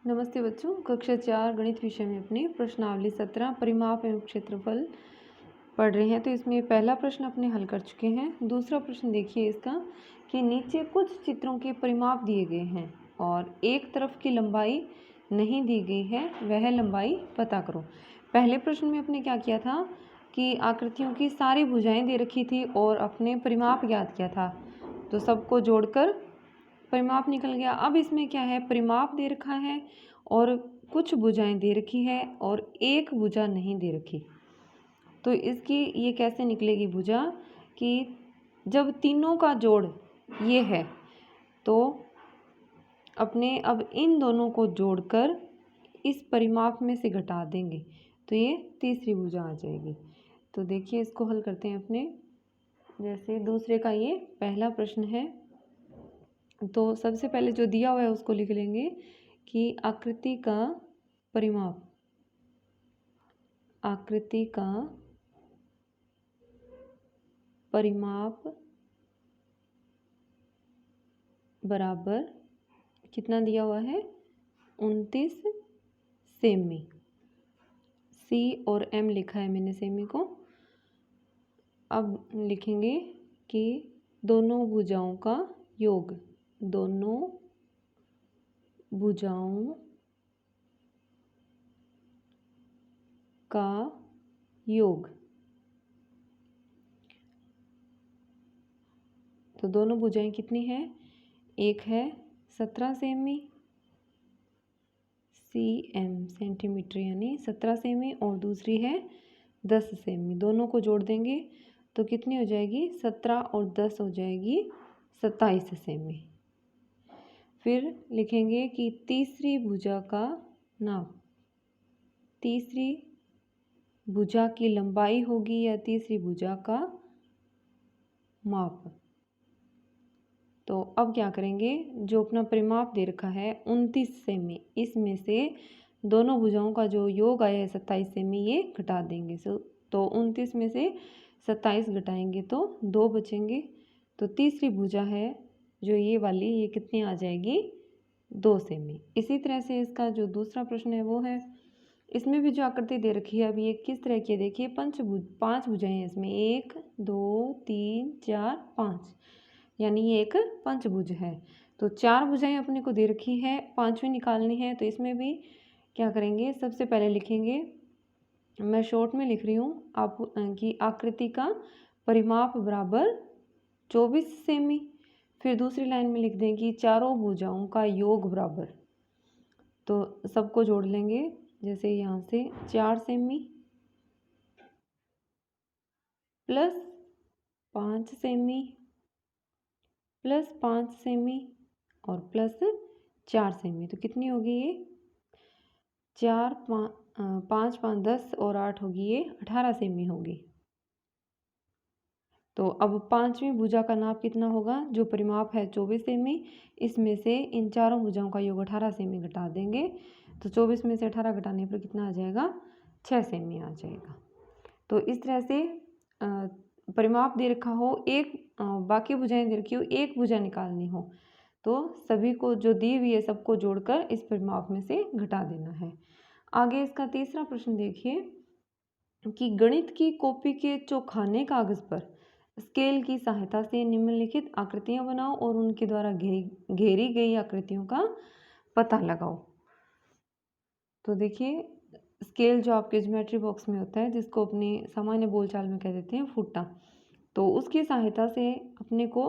नमस्ते बच्चों, कक्षा 4 गणित विषय में अपनी प्रश्नावली 17 परिमाप एवं क्षेत्रफल पढ़ रहे हैं। तो इसमें पहला प्रश्न अपने हल कर चुके हैं। दूसरा प्रश्न देखिए इसका कि नीचे कुछ चित्रों के परिमाप दिए गए हैं और एक तरफ की लंबाई नहीं दी गई है, वह लंबाई पता करो। पहले प्रश्न में अपने क्या किया था कि आकृतियों की सारी भुजाएं दे रखी थी और अपने परिमाप ज्ञात किया था, तो सबको जोड़कर परिमाप निकल गया। अब इसमें क्या है, परिमाप दे रखा है और कुछ भुजाएं दे रखी है और एक भुजा नहीं दे रखी। तो इसकी ये कैसे निकलेगी भुजा कि जब तीनों का जोड़ ये है तो अपने अब इन दोनों को जोड़कर इस परिमाप में से घटा देंगे तो ये तीसरी भुजा आ जाएगी। तो देखिए इसको हल करते हैं अपने। जैसे दूसरे का ये पहला प्रश्न है, तो सबसे पहले जो दिया हुआ है उसको लिख लेंगे कि आकृति का परिमाप, आकृति का परिमाप बराबर कितना दिया हुआ है, 29 सेमी। सी और एम लिखा है मैंने सेमी को। अब लिखेंगे कि दोनों भुजाओं का योग, दोनों भुजाओं का योग। तो दोनों भुजाएं कितनी हैं, एक है 17 सेमी cm सेंटीमीटर यानी 17 सेमी और दूसरी है 10 सेमी। दोनों को जोड़ देंगे तो कितनी हो जाएगी, 17 और 10 हो जाएगी 27 सेमी। फिर लिखेंगे कि तीसरी भुजा का नाप, तीसरी भुजा की लंबाई होगी या तीसरी भुजा का माप। तो अब क्या करेंगे, जो अपना परिमाप दे रखा है 29 सेमी, इसमें से दोनों भुजाओं का जो योग आया है 27 सेमी, ये घटा देंगे। तो 29 में से 27 घटाएंगे तो 2 बचेंगे। तो तीसरी भुजा है जो ये वाली, ये कितनी आ जाएगी, 2 सेमी। इसी तरह से इसका जो दूसरा प्रश्न है वो है, इसमें भी जो आकृति दे रखी है, अभी ये किस तरह की है देखिए, 5 भुजाएं हैं इसमें, 1 2 3 4 5, यानी ये एक पंचभुज है। तो 4 भुजाएं अपने को दे रखी है, 5वीं निकालनी है। तो इसमें भी क्या करेंगे, सबसे पहले लिखेंगे, मैं शॉर्ट में लिख रही हूँ आप कि आकृति का परिमाप बराबर 24 सेमी। फिर दूसरी लाइन में लिख दें कि चारों भुजाओं का योग बराबर, तो सबको जोड़ लेंगे। जैसे यहाँ से 4 semi plus 5 semi plus 5 semi और प्लस 4 सेमी, तो कितनी होगी ये, 4 5 5 10 और 8 होगी ये 18 सेमी होगी। तो अब 5वीं भुजा का नाप कितना होगा, जो परिमाप है 24 सेमी, इसमें से इन चारों भुजाओं का योग 18 सेमी घटा देंगे। तो 24 में से 18 घटाने पर कितना आ जाएगा, 6 सेमी आ जाएगा। तो इस तरह से परिमाप दे रखा हो, एक बाकी भुजाएं दे रखी हो, एक भुजा निकालनी हो, तो सभी को जो दी हुई है सबको जोड़कर इस परिमाप में से घटा देना है। आगे इसका तीसरा प्रश्न देखिए कि गणित की कॉपी के चौखाने कागज पर स्केल की सहायता से निम्नलिखित आकृतियां बनाओ और उनके द्वारा घेरी गई आकृतियों का पता लगाओ। तो देखिए स्केल जो आपके ज्योमेट्री बॉक्स में होता है, जिसको अपने सामान्य बोलचाल में कह देते हैं फुट्टा, तो उसकी सहायता से अपने को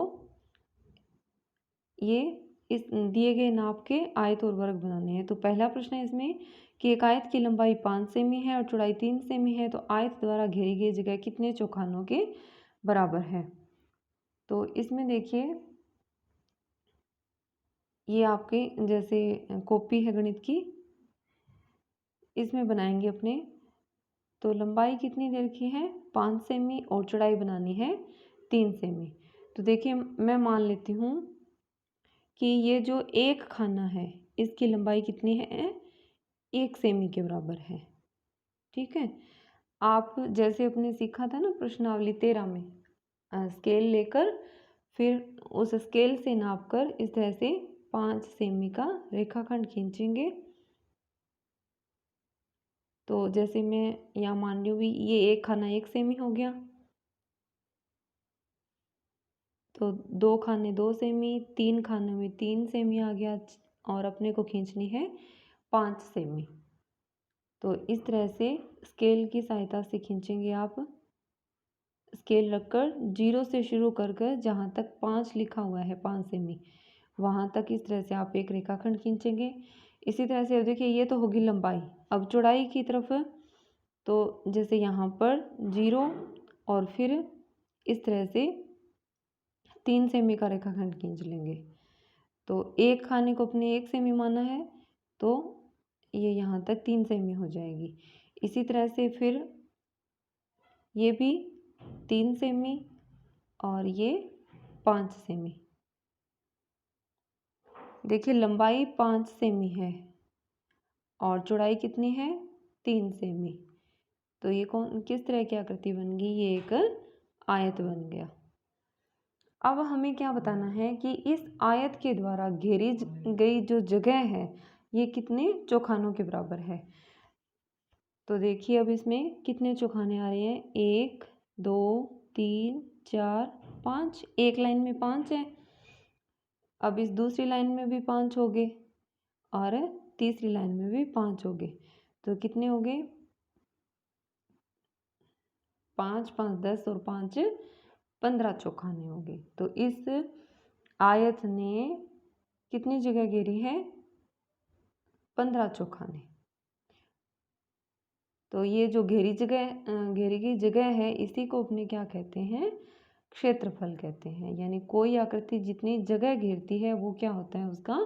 ये इस दिए गए नाप के आयत और वर्ग बनाने हैं। तो पहला प्रश्न है इसमें कि एक आयत की लंबाई 5 सेमी है और चौड़ाई 3 सेमी है, तो आयत द्वारा घेरी गई जगह कितने चौखानों के बराबर है। तो इसमें देखिए ये आपके जैसे कॉपी है गणित की, इसमें बनाएंगे अपने। तो लंबाई कितनी दे रखी है, 5 सेमी और चौड़ाई बनानी है 3 सेमी। तो देखिए मैं मान लेती हूँ कि ये जो एक खाना है इसकी लंबाई कितनी है, 1 सेमी के बराबर है। ठीक है, आप जैसे अपने सीखा था ना प्रश्नावली 13 में, स्केल लेकर फिर उस स्केल से नापकर इस तरह से 5 सेमी का रेखाखंड खींचेंगे तो जैसे मैं यहाँ मान रही हूँ भी ये 1 खाना 1 सेमी हो गया, तो 2 खाने 2 सेमी, 3 खानों में 3 सेमी आ गया और अपने को खींचनी है 5 सेमी। तो इस तरह से स्केल की सहायता से खींचेंगे आप। स्केल रखकर 0 से शुरू कर कर जहाँ तक 5 लिखा हुआ है 5 सेमी, वहाँ तक इस तरह से आप एक रेखाखंड खींचेंगे। इसी तरह से अब देखिए ये तो होगी लंबाई। अब चौड़ाई की तरफ, तो जैसे यहाँ पर 0 और फिर इस तरह से 3 सेमी का रेखाखंड खींच लेंगे। तो 1 खाने को अपने 1 सेमी माना है, तो ये यहाँ तक 3 सेमी हो जाएगी। इसी तरह से फिर ये भी 3 सेमी और ये 5 सेमी। देखिए लंबाई 5 सेमी है और चौड़ाई कितनी है 3 सेमी। तो ये कौन किस तरह की आकृति बन गई, ये एक आयत बन गया। अब हमें क्या बताना है कि इस आयत के द्वारा घेरी गई जो जगह है ये कितने चौखानों के बराबर है। तो देखिए अब इसमें कितने चौखाने आ रहे हैं, 1 2 3 4 5। एक लाइन में 5 है, अब इस दूसरी लाइन में भी 5 हो गए और तीसरी लाइन में भी 5 हो गए। तो कितने हो गए, 5 5 10 और 5 15 चौखाने हो गए। तो इस आयत ने कितनी जगह घेरी है, 15 चौखाने। तो ये जो घेरी की जगह है इसी को अपने क्या कहते हैं, क्षेत्रफल कहते हैं। यानी कोई आकृति जितनी जगह घेरती है वो क्या होता है, उसका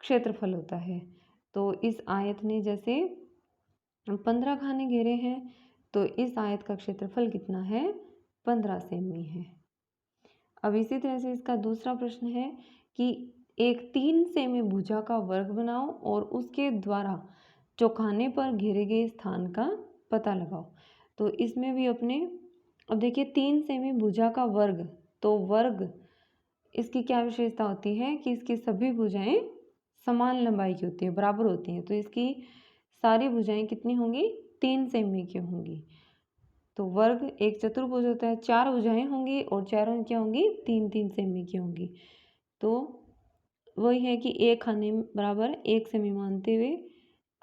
क्षेत्रफल होता है। तो इस आयत ने जैसे 15 खाने घेरे हैं, तो इस आयत का क्षेत्रफल कितना है, 15 सेमी है। अब इसी तरह से इसका दूसरा प्रश्न है कि एक 3 सेमी भुजा का वर्ग बनाओ और उसके द्वारा चौखाने पर घेरे गए स्थान का पता लगाओ। तो इसमें भी अपने, अब देखिए 3 सेमी भुजा का वर्ग, तो वर्ग इसकी क्या विशेषता होती है कि इसकी सभी भुजाएं समान लंबाई की होती है, बराबर होती हैं। तो इसकी सारी भुजाएं कितनी होंगी, 3 सेमी की होंगी। तो वर्ग एक चतुर्भुज होता है, 4 भुजाएं होंगी और चारों क्या होंगी, 3 3 सेमी की होंगी। तो वही है कि 1 खाने बराबर 1 सेमी मानते हुए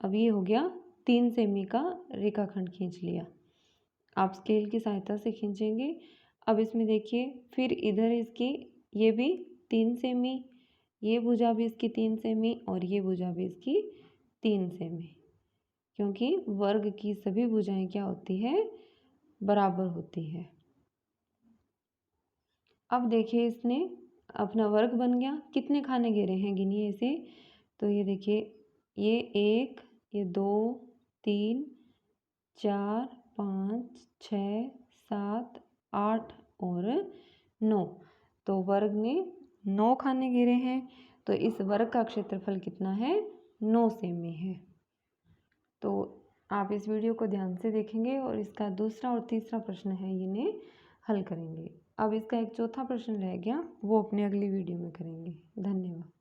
अब ये हो गया 3 सेमी का रेखाखंड खींच लिया। आप स्केल की सहायता से खींचेंगे। अब इसमें देखिए फिर इधर इसकी ये भी 3 सेमी, ये भुजा भी इसकी 3 सेमी और ये भुजा भी इसकी 3 सेमी, क्योंकि वर्ग की सभी भुजाएं क्या होती है, बराबर होती है। अब देखिए इसने अपना वर्ग बन गया, कितने खाने घेरे हैं गिनिए इसे। तो ये देखिए ये 1, ये 2 3 4 5 6 7 8 और 9। तो वर्ग ने 9 खाने घेरे हैं, तो इस वर्ग का क्षेत्रफल कितना है, 9 सेमी है। तो आप इस वीडियो को ध्यान से देखेंगे और इसका दूसरा और तीसरा प्रश्न है इन्हें हल करेंगे। अब इसका एक चौथा प्रश्न रह गया, वो अपने अगली वीडियो में करेंगे। धन्यवाद।